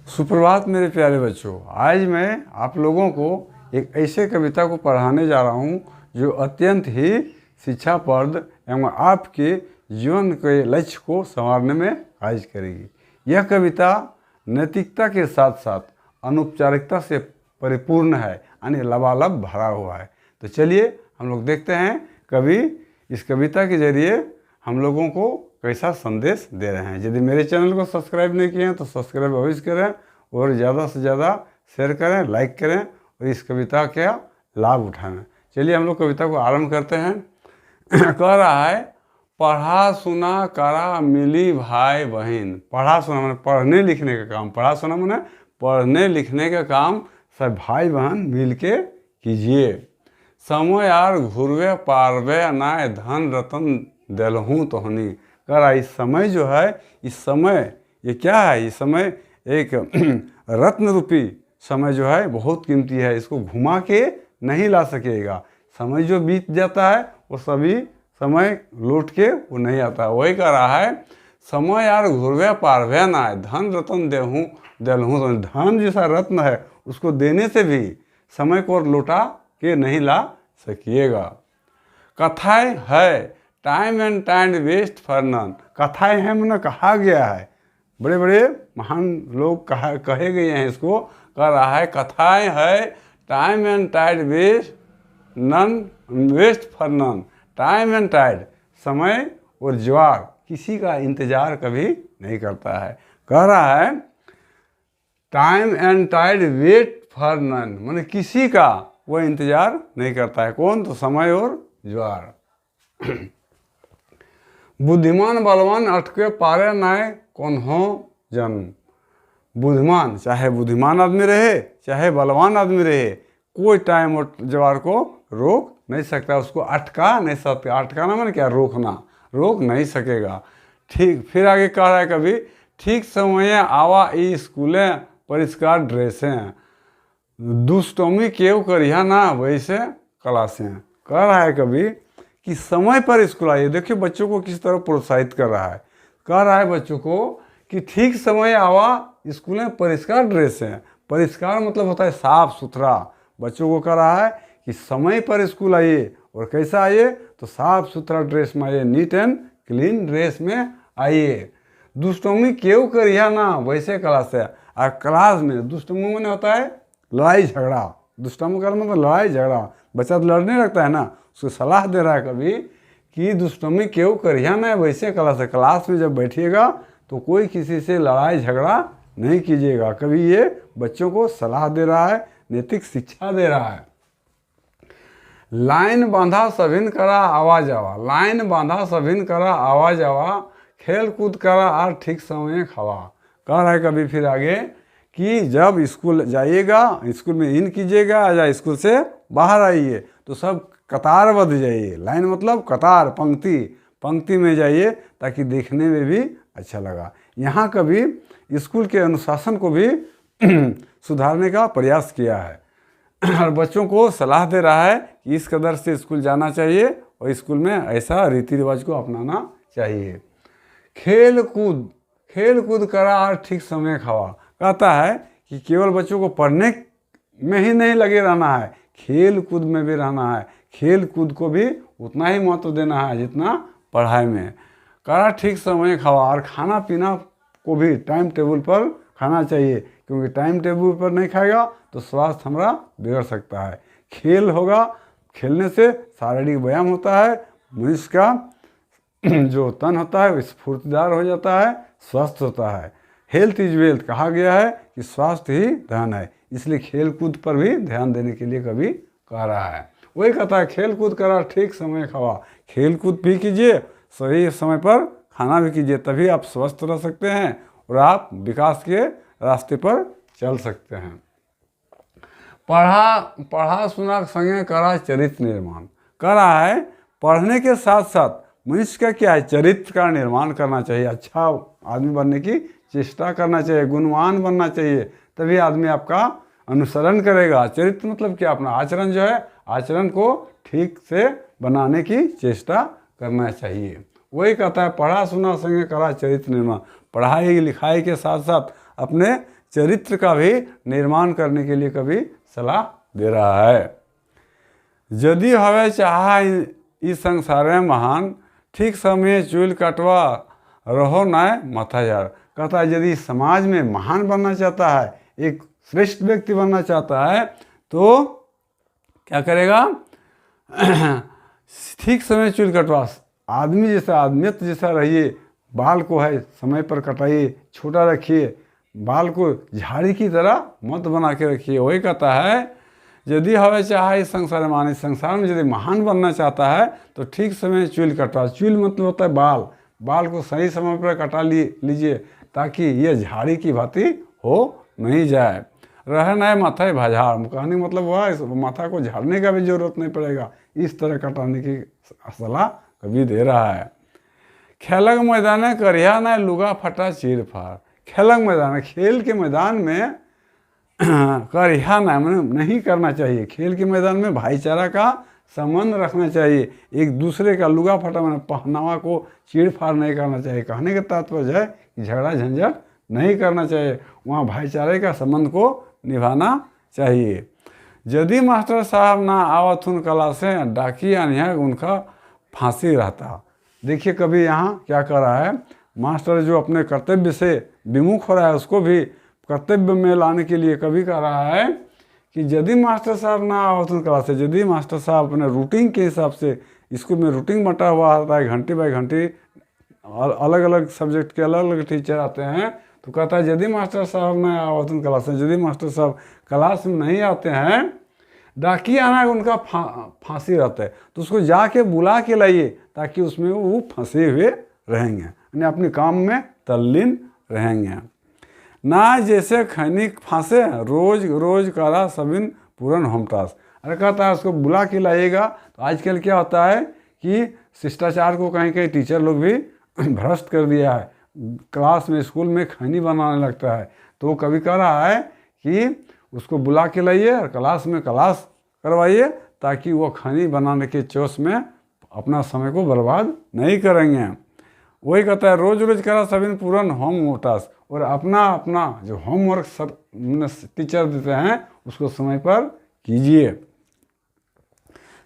सुप्रभात मेरे प्यारे बच्चों। आज मैं आप लोगों को एक ऐसे कविता को पढ़ाने जा रहा हूँ जो अत्यंत ही शिक्षाप्रद एवं आपके जीवन के लक्ष्य को संवारने में कार्य करेगी। यह कविता नैतिकता के साथ साथ अनौपचारिकता से परिपूर्ण है, यानी लबालब भरा हुआ है। तो चलिए हम लोग देखते हैं कवि इस कविता के जरिए हम लोगों को कैसा संदेश दे रहे हैं। यदि मेरे चैनल को सब्सक्राइब नहीं किए हैं तो सब्सक्राइब अवश्य करें और ज़्यादा से ज़्यादा शेयर करें, लाइक करें और इस कविता का लाभ उठाएं। चलिए हम लोग कविता को आरंभ करते हैं। कह रहा है, पढ़ा सुना करा मिली भाई बहन। पढ़ा सुना मैंने पढ़ने लिखने का काम, पढ़ा सुना मैंने पढ़ने लिखने का काम सब भाई बहन मिल के कीजिए। समय यार घुरवे पारवे नाय धन रतन दिलहूँ तोहनी। कह रहा इस समय जो है, इस समय ये क्या है, इस समय एक रत्न रूपी समय जो है बहुत कीमती है, इसको घुमा के नहीं ला सकेगा। समय जो बीत जाता है वो सभी समय लौट के वो नहीं आता। वही कह रहा है, समय यार घुरवे पारवे ना है धन रतन देहूँ दिलहूँ तो। धन जैसा रत्न है उसको देने से भी समय को लौटा के नहीं ला सकिएगा। कथाएं है time and time waste for none. कथाएं हैं मैंने कहा गया है, बड़े बड़े महान लोग कहे गए हैं। इसको कह रहा है, कथाएं है time and tide waste none waste for none. Time and tide समय और ज्वार किसी का इंतजार कभी नहीं करता है। कह रहा है time and tide wait for none, माने किसी का वो इंतजार नहीं करता है। कौन? तो समय और ज्वार। बुद्धिमान बलवान अटके पारे नाय कौन हो जन। बुद्धिमान, चाहे बुद्धिमान आदमी रहे चाहे बलवान आदमी रहे, कोई टाइम और ज्वार को रोक नहीं सकता, उसको अटका नहीं सकता। अटकाना मैंने क्या? रोकना, रोक नहीं सकेगा। ठीक, फिर आगे कह रहा है कभी, ठीक समय आवा ई स्कूले परिष्कार ड्रेसें दुष्टोमी केव करिया ना वैसे क्लासें। कह रहा है कभी कि समय पर स्कूल आइए। देखिए बच्चों को किस तरह प्रोत्साहित कर रहा है। कह रहा है बच्चों को कि ठीक समय आवा स्कूल में परिष्कार ड्रेस है। परिष्कार मतलब होता है साफ सुथरा। बच्चों को कह रहा है कि समय पर स्कूल आइए और कैसा आइए? तो साफ सुथरा ड्रेस में आइए, नीट एंड क्लीन ड्रेस में आइए। दुष्टोमी क्यों करिया ना वैसे क्लास है। और क्लास में दुष्टोमी में होता है लड़ाई झगड़ा। दुष्टोमी का मतलब लड़ाई झगड़ा। बच्चा तो लड़ने लगता है ना, उसको सलाह दे रहा है कभी कि दुष्टोमी क्यों करिया ना वैसे क्लास है। क्लास में जब बैठिएगा तो कोई किसी से लड़ाई झगड़ा नहीं कीजिएगा। कभी ये बच्चों को सलाह दे रहा है, नैतिक शिक्षा दे रहा है। लाइन बांधा सभिन करा आवाज आवा। लाइन बांधा सभिन करा आवाज आवा, खेल कूद करा और ठीक समय खावा। कह रहा है कभी फिर आगे कि जब स्कूल जाइएगा, स्कूल में इन कीजिएगा या स्कूल से बाहर आइए तो सब कतारबद्ध जाइए। लाइन मतलब कतार, पंक्ति, पंक्ति में जाइए ताकि देखने में भी अच्छा लगा। यहाँ कभी स्कूल के अनुशासन को भी सुधारने का प्रयास किया है और बच्चों को सलाह दे रहा है कि इस कदर से स्कूल जाना चाहिए और स्कूल में ऐसा रीति रिवाज को अपनाना चाहिए। खेल कूद करा और ठीक समय खावा। कहता है कि केवल बच्चों को पढ़ने में ही नहीं लगे रहना है, खेल कूद में भी रहना है। खेल कूद को भी उतना ही महत्व देना है जितना पढ़ाई में। करा ठीक समय खावा और खाना पीना को भी टाइम टेबल पर खाना चाहिए, क्योंकि टाइम टेबल पर नहीं खाएगा तो स्वास्थ्य हमारा बिगड़ सकता है। खेल होगा, खेलने से शारीरिक व्यायाम होता है, मनुष्य का जो तन होता है वो स्फूर्तिदार हो जाता है, स्वस्थ होता है। हेल्थ इज वेल्थ कहा गया है कि स्वास्थ्य ही धन है, इसलिए खेल कूद पर भी ध्यान देने के लिए कभी कह रहा है। वही कहता है खेल कूद करा ठीक समय खावा। खेल कूद भी कीजिए, सही समय पर खाना भी कीजिए, तभी आप स्वस्थ रह सकते हैं और आप विकास के रास्ते पर चल सकते हैं। पढ़ा सुना संगे करा चरित्र निर्माण। कह रहा है पढ़ने के साथ साथ मनुष्य का क्या है, चरित्र का निर्माण करना चाहिए। अच्छा आदमी बनने की चेष्टा करना चाहिए, गुणवान बनना चाहिए, तभी आदमी आपका अनुसरण करेगा। चरित्र मतलब क्या? अपना आचरण जो है, आचरण को ठीक से बनाने की चेष्टा करना चाहिए। वही कहता है पढ़ा सुना संगे करा चरित्र निर्माण। पढ़ाई लिखाई के साथ साथ अपने चरित्र का भी निर्माण करने के लिए कवि सलाह दे रहा है। यदि हवे चाहा इस संसार में महान, ठीक समय चूल कटवा रहो नाय माथा यार। कहता है यदि समाज में महान बनना चाहता है, एक श्रेष्ठ व्यक्ति बनना चाहता है, तो क्या करेगा? ठीक समय चूल कटवा, आदमी जैसा, आदमियत जैसा रहिए, बाल को है समय पर कटाइए, छोटा रखिए, बाल को झाड़ी की तरह मत बना के रखिए। वही कहता है यदि हवे चाहे इस संसार में, इस संसार में यदि महान बनना चाहता है तो ठीक समय चूल कटवा। चूल मतलब होता है बाल, बाल को सही समय पर कटा लीजिए ताकि ये झाड़ी की भांति हो नहीं जाए। रह नए माथा भाझाड़, कहने मतलब हुआ इस माथा को झाड़ने का भी जरूरत नहीं पड़ेगा, इस तरह कटाने की सलाह कवि दे रहा है। खेलक मैदान करिया न लुगा फटा चीर फाड़। खेलक मैदान, खेल के मैदान में करिया नहीं करना चाहिए। खेल के मैदान में भाईचारा का संबंध रखना चाहिए, एक दूसरे का लुगा फटा मैंने पहनावा को चीड़ फाड़ नहीं करना चाहिए। कहने का तात्पर्य है कि झगड़ा झंझट नहीं करना चाहिए, वहाँ भाईचारे का संबंध को निभाना चाहिए। यदि मास्टर साहब ना आवत उन कला से डाकी आनिया उनका फांसी रहता। देखिए कभी यहाँ क्या कर रहा है, मास्टर जो अपने कर्तव्य से विमुख हो रहा है उसको भी कर्तव्य में लाने के लिए कभी कह रहा है कि यदि मास्टर साहब ना आवत उन कला से, यदि मास्टर साहब अपने रूटीन के हिसाब से, स्कूल में रूटीन बटा हुआ आता है, घंटे बाई घंटे अलग अलग सब्जेक्ट के अलग अलग टीचर आते हैं, तो कहता है यदि मास्टर साहब ना आवत उन क्लास में, यदि मास्टर साहब क्लास में नहीं आते हैं, डाकी आना उनका फांसी रहता है, तो उसको जाके बुला के लाइए ताकि उसमें वो फंसे हुए रहेंगे, यानी अपने काम में तल्लीन रहेंगे। ना जैसे खैनिक फांसे रोज रोज करा सबिन पूरन हमटास। अरे कहता है उसको बुला के लाइएगा। तो आजकल क्या होता है कि शिष्टाचार को कहीं कहीं टीचर लोग भी भ्रष्ट कर दिया है, क्लास में स्कूल में खैनी बनाने लगता है। तो वो कभी कह रहा है कि उसको बुला के लाइए और क्लास में क्लास करवाइए ताकि वो खैनी बनाने के चोस में अपना समय को बर्बाद नहीं करेंगे। वही कहता है रोज रोज करा सबिन पूरन होम टास्क, और अपना अपना जो होमवर्क सब टीचर देते हैं उसको समय पर कीजिए।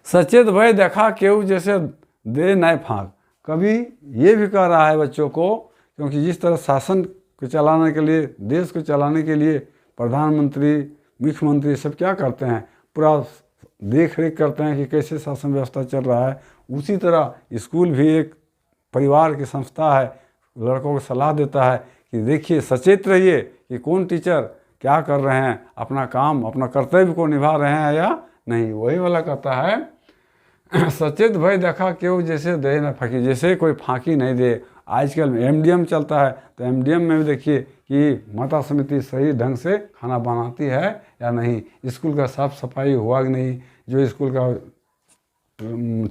सचेत भय देखा केहू जैसे दे नए फाँक। कभी ये भी कह रहा है बच्चों को, क्योंकि जिस तरह शासन को चलाने के लिए, देश को चलाने के लिए प्रधानमंत्री मुख्यमंत्री सब क्या करते हैं, पूरा देख रेख करते हैं कि कैसे शासन व्यवस्था चल रहा है, उसी तरह स्कूल भी एक परिवार की संस्था है। लड़कों को सलाह देता है कि देखिए सचेत रहिए कि कौन टीचर क्या कर रहे हैं, अपना काम अपना कर्तव्य को निभा रहे हैं या नहीं। वही वाला कहता है सचेत भय देखा क्यों जैसे दे न फाँकी, जैसे कोई फाँकी नहीं दे। आजकल एमडीएम चलता है तो एमडीएम में भी देखिए कि माता समिति सही ढंग से खाना बनाती है या नहीं, स्कूल का साफ सफाई हुआ कि नहीं, जो स्कूल का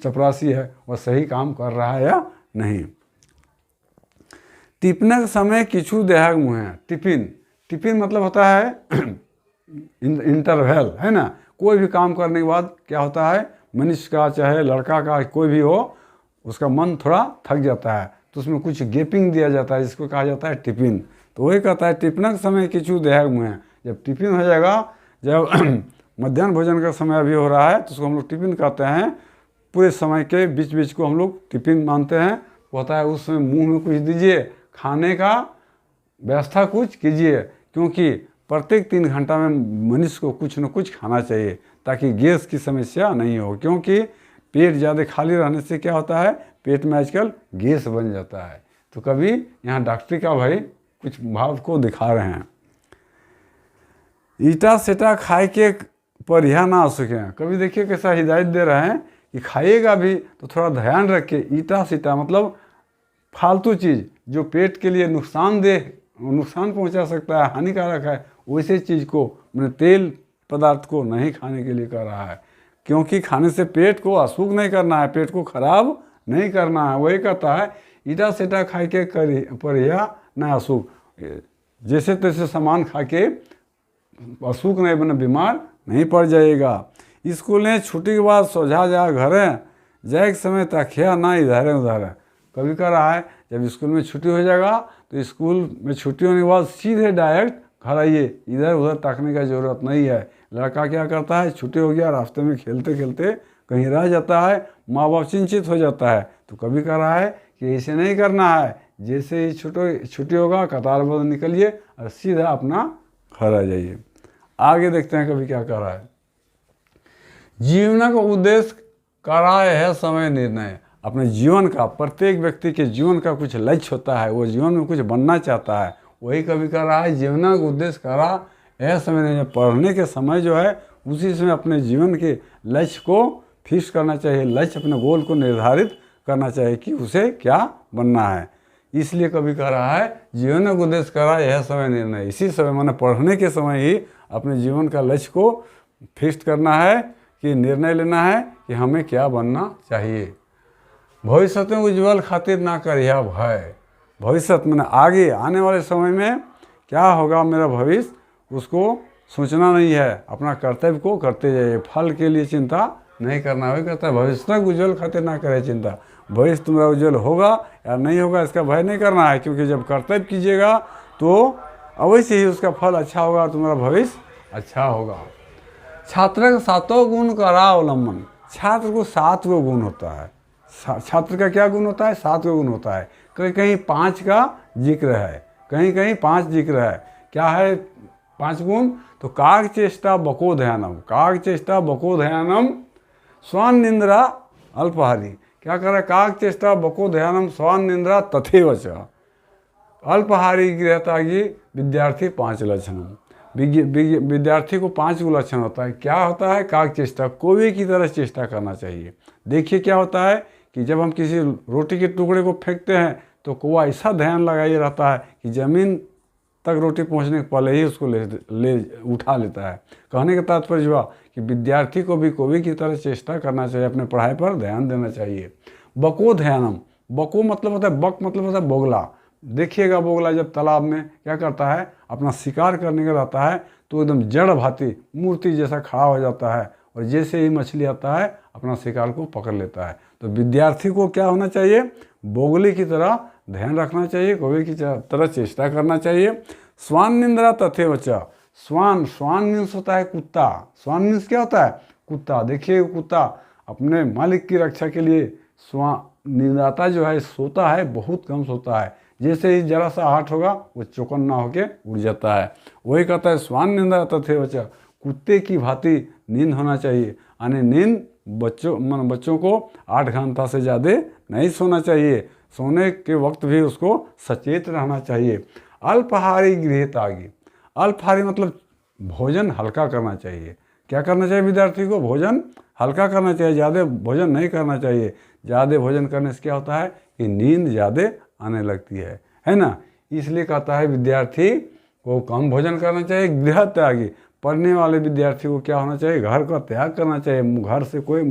चपरासी है वह सही काम कर रहा है या नहीं। टिफिन समय किछु देहक मुँह। टिफिन, टिफिन मतलब होता है इंटरवल, है ना। कोई भी काम करने के बाद क्या होता है, मनुष्य का चाहे लड़का का कोई भी हो, उसका मन थोड़ा थक जाता है तो उसमें कुछ गैपिंग दिया जाता है, जिसको कहा जाता है टिफिन। तो वही कहता है टिफिन समय किछु देहक मुँह। जब टिफिन हो जाएगा, जब मध्याह्न भोजन का समय अभी हो रहा है तो उसको हम लोग टिफिन कहते हैं। पूरे समय के बीच बीच को हम लोग टिफिन मानते हैं। होता है उस समय मुँह में कुछ दीजिए, खाने का व्यवस्था कुछ कीजिए, क्योंकि प्रत्येक 3 घंटा में मनुष्य को कुछ न कुछ खाना चाहिए ताकि गैस की समस्या नहीं हो। क्योंकि पेट ज़्यादा खाली रहने से क्या होता है, पेट में आजकल गैस बन जाता है। तो कभी यहाँ डॉक्टरी का भाई कुछ भाव को दिखा रहे हैं। ईटा सेटा खाए के पर यह ना आ सके। कभी देखिए कैसा हिदायत दे रहे हैं कि खाइएगा भी तो थोड़ा ध्यान रखिए। ईटा सीटा मतलब फालतू चीज़ जो पेट के लिए नुकसान पहुंचा सकता है, हानिकारक है, वैसे चीज़ को, मैंने तेल पदार्थ को नहीं खाने के लिए कह रहा है। क्योंकि खाने से पेट को अशुभ नहीं करना है, पेट को खराब नहीं करना है। वही कहता है ईटा सेटा खाए के पर यह न अशुभ, जैसे तैसे सामान खा के अशुभ नहीं बने, बीमार नहीं पड़ जाएगा। स्कूल में छुट्टी के बाद सोझा जा घर जाए के समय तकिया ना इधर उधर। कभी कह रहा है जब स्कूल में छुट्टी हो जाएगा तो स्कूल में छुट्टी होने के बाद सीधे डायरेक्ट घर आइए, इधर उधर ताकने का ज़रूरत नहीं है। लड़का क्या करता है, छुट्टी हो गया, रास्ते में खेलते खेलते कहीं रह जाता है, माँ बाप चिंतित हो जाता है। तो कभी कह रहा है कि ऐसे नहीं करना है, जैसे ही छुट्टी होगा कतारबद्ध निकलिए और सीधा अपना घर आ जाइए। आगे देखते हैं कभी क्या कर रहा है। जीवन का उद्देश्य कर रहा है समय निर्णय। अपने जीवन का, प्रत्येक व्यक्ति के जीवन का कुछ लक्ष्य होता है, वो जीवन में कुछ बनना चाहता है, वही कभी कर रहा है जीवन का उद्देश्य कर रहा है समय निर्णय। पढ़ने के समय जो है उसी समय अपने जीवन के लक्ष्य को फिक्स करना चाहिए, लक्ष्य अपने गोल को निर्धारित करना चाहिए कि उसे क्या बनना है। इसलिए कभी कह रहा है जीवन का उद्देश्य कर रहा है यह समय निर्णय। इसी समय मैंने पढ़ने के समय ही अपने जीवन का लक्ष्य को फिक्स करना है कि निर्णय लेना है कि हमें क्या बनना चाहिए। भविष्य में उज्जवल खातिर ना करिया भय। भविष्य में आगे आने वाले समय में क्या होगा मेरा भविष्य, उसको सोचना नहीं है, अपना कर्तव्य को करते जाइए। फल के लिए चिंता नहीं करना। वही कहता है भविष्य तक उज्जवल खातिर ना करे चिंता। भविष्य तुम्हारा उज्जवल होगा या नहीं होगा इसका भय नहीं करना है, क्योंकि जब कर्तव्य कीजिएगा तो अवश्य ही उसका फल अच्छा होगा, तुम्हारा भविष्य अच्छा होगा। छात्र का 7 गुण का अवलंबन। छात्र को 7 गुण होता है। छात्र का क्या गुण होता है, 7 गुण होता है। कहीं कहीं 5 का जिक्र है, कहीं कहीं 5 जिक्र है। क्या है 5 गुण, तो काग चेष्टा बको ध्यानम, काग चेष्टा बको ध्यानम स्वान निंद्रा अल्पहारी। क्या कर रहा है, काग चेष्टा बको ध्यानम स्वान निंद्रा तथेव च अल्पहारी गृहत्यागी विद्यार्थी 5 लक्षणम। विद्यार्थी को 5 लक्षण होता है। क्या होता है, काग चेष्टा, कोवे की तरह चेष्टा करना चाहिए। देखिए क्या होता है कि जब हम किसी रोटी के टुकड़े को फेंकते हैं तो कौवा ऐसा ध्यान लगाए रहता है कि ज़मीन तक रोटी पहुंचने के पहले ही उसको ले उठा लेता है। कहने का तात्पर्य हुआ कि विद्यार्थी को भी कौवे की तरह चेष्टा करना चाहिए, अपने पढ़ाई पर ध्यान देना चाहिए। बको ध्यानम, बको मतलब होता है, बक मतलब होता है बोगला। देखिएगा बोगला जब तालाब में क्या करता है, अपना शिकार करने का रहता है तो एकदम जड़ भांति मूर्ति जैसा खड़ा हो जाता है, और जैसे ही मछली आता है अपना शिकार को पकड़ लेता है। तो विद्यार्थी को क्या होना चाहिए, बोगले की तरह ध्यान रखना चाहिए, कौवे की तरह चेष्टा करना चाहिए। स्वान निंद्रा तथेव च। स्वान, स्वान मीन्स होता है कुत्ता। स्वान मीन्स क्या होता है, कुत्ता। देखिए कुत्ता अपने मालिक की रक्षा के लिए निंदाता जो है सोता है, बहुत कम सोता है। जैसे ही जरा सा हाथ होगा वो चौकन्ना होके उड़ जाता है। वही कहता है स्वान निंदा तथेव च, कुत्ते की भांति नींद होना चाहिए। यानी नींद बच्चों को 8 घंटा से ज़्यादा नहीं सोना चाहिए। सोने के वक्त भी उसको सचेत रहना चाहिए। अल्पहारी गृहत्यागी। अल्पहारी मतलब भोजन हल्का करना चाहिए। क्या करना चाहिए विद्यार्थी को, भोजन हल्का करना चाहिए, ज़्यादा भोजन नहीं करना चाहिए। ज़्यादा भोजन करने से क्या होता है कि नींद ज़्यादा आने लगती है ना। इसलिए कहता है विद्यार्थी को कम भोजन करना चाहिए। गृह त्यागी, पढ़ने वाले विद्यार्थी को क्या होना चाहिए, घर का त्याग करना चाहिए, घर से कोई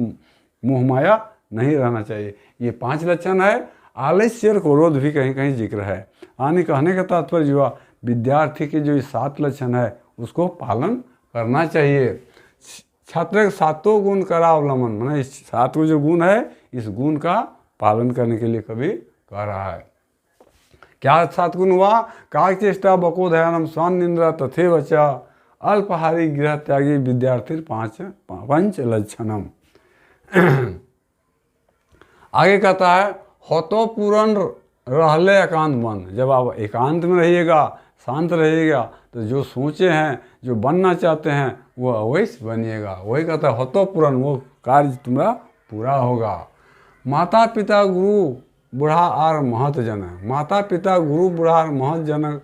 मोह माया नहीं रहना चाहिए। ये 5 लक्षण है। आलस्य और क्रोध भी कहीं कहीं जिक्र है। यानी कहने का तात्पर्य हुआ विद्यार्थी के जो ये 7 लक्षण है उसको पालन करना चाहिए। छात्र के 7 गुण का अवलंबन, मैंने इस 7 जो गुण है इस गुण का पालन करने के लिए कभी कह रहा है। क्या 7 गुण हुआ, काग चेष्टा बको ध्यानम स्वान निंद्रा तथेव च अल्पहारी गृह त्यागी विद्यार्थी 5 लक्षणम। आगे कहता है होतो पूर्ण रहले एकांत मन। जब आप एकांत में रहिएगा, शांत रहिएगा, तो जो सोचे हैं, जो बनना चाहते हैं वो अवश्य बनिएगा। वही कहता है होतो पूर्ण, वो कार्य तुम्हारा पूरा होगा। माता पिता गुरु बूढ़ा आर महत जनक। माता पिता गुरु बूढ़ा आर महत जनक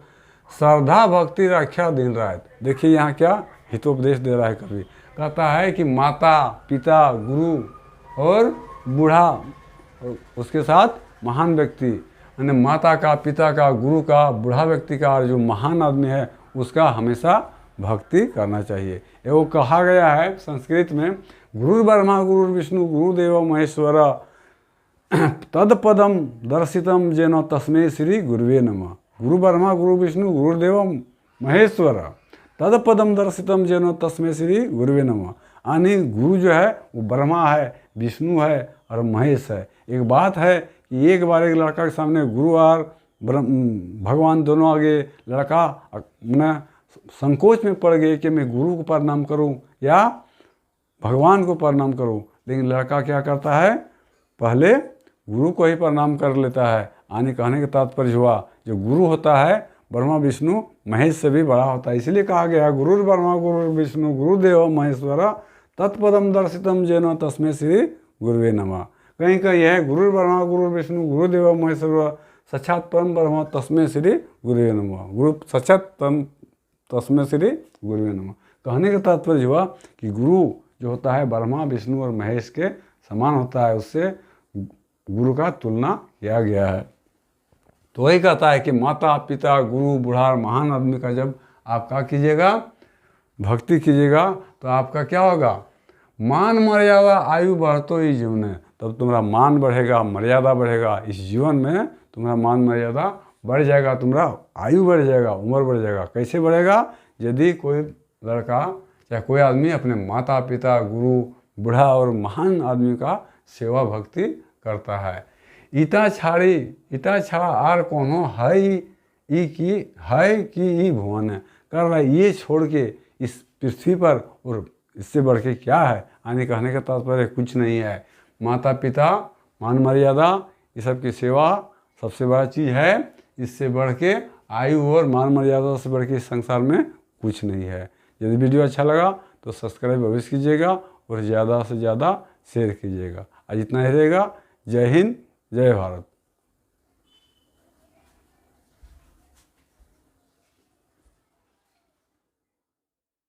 श्रद्धा भक्ति रक्षा दिन रात। देखिए यहाँ क्या हितोपदेश दे रहा है कवि। कहता है कि माता पिता गुरु और बूढ़ा, उसके साथ महान व्यक्ति, यानी माता का, पिता का, गुरु का, बूढ़ा व्यक्ति का, और जो महान आदमी है उसका हमेशा भक्ति करना चाहिए। एवं कहा गया है संस्कृत में, गुरु ब्रह्मा गुरु विष्णु गुरुदेव महेश्वर तदपदम दर्शितम जेनो तस्मै श्री गुरुवे नमः। गुरु ब्रह्मा गुरु विष्णु गुरुदेव महेश्वर तदपदम दर्शितम जेनो तस्मै श्री गुरुवे नमः। यानी गुरु जो है वो ब्रह्मा है, विष्णु है और महेश है। एक बात है कि एक बार एक लड़का के सामने गुरु और भगवान दोनों आगे लड़का मैं संकोच में पड़ गए कि मैं गुरु को प्रणाम करूं या भगवान को प्रणाम करूं। लेकिन लड़का क्या करता है, पहले गुरु को ही प्रणाम कर लेता है। आने कहने का तात्पर्य हुआ जो गुरु होता है ब्रह्मा विष्णु महेश से भी बड़ा होता है। इसलिए कहा गया गुरुर् ब्रह्मा गुरुर् विष्णु गुरुदेव महेश्वर तत्पदम दर्शितम जैन तस्मै श्री गुरुवे नमः। कहीं कहीं है गुरुर् ब्रह्मा गुरुर् विष्णु गुरुदेव महेश्वर साक्षात परम ब्रह्म तस्मै श्री गुरुवे नमः। गुरु साक्षात तस्मै श्री गुरुवे नमः। कहने का तात्पर्य हुआ कि गुरु जो होता है ब्रह्मा विष्णु और महेश के समान होता है, उससे गुरु का तुलना किया गया है। तो वही कहता है कि माता पिता गुरु बूढ़ा और महान आदमी का जब आप क्या कीजिएगा, भक्ति कीजिएगा, तो आपका क्या होगा, मान मर्यादा आयु बढ़तो ही जीवन है। तब तुम्हारा मान बढ़ेगा, मर्यादा बढ़ेगा। इस जीवन में तुम्हारा मान मर्यादा बढ़ जाएगा, तुम्हारा आयु बढ़ जाएगा, उम्र बढ़ जाएगा। कैसे बढ़ेगा, यदि कोई लड़का चाहे कोई आदमी अपने माता पिता गुरु बूढ़ा और महान आदमी का सेवा भक्ति करता है। इता छाड़ा आर कोनो है ई की ई भुवन है, कर रहा है ये छोड़ के इस पृथ्वी पर, और इससे बढ़ के क्या है। आने कहने का तात्पर्य कुछ नहीं है। माता पिता मान मर्यादा ये सब की सेवा सबसे बड़ा चीज़ है। इससे बढ़ के आयु और मान मर्यादा से बढ़ के इस संसार में कुछ नहीं है। यदि वीडियो अच्छा लगा तो सब्सक्राइब अवश्य कीजिएगा और ज़्यादा से ज़्यादा शेयर कीजिएगा। आज इतना ही रहेगा। जय हिंद, जय भारत।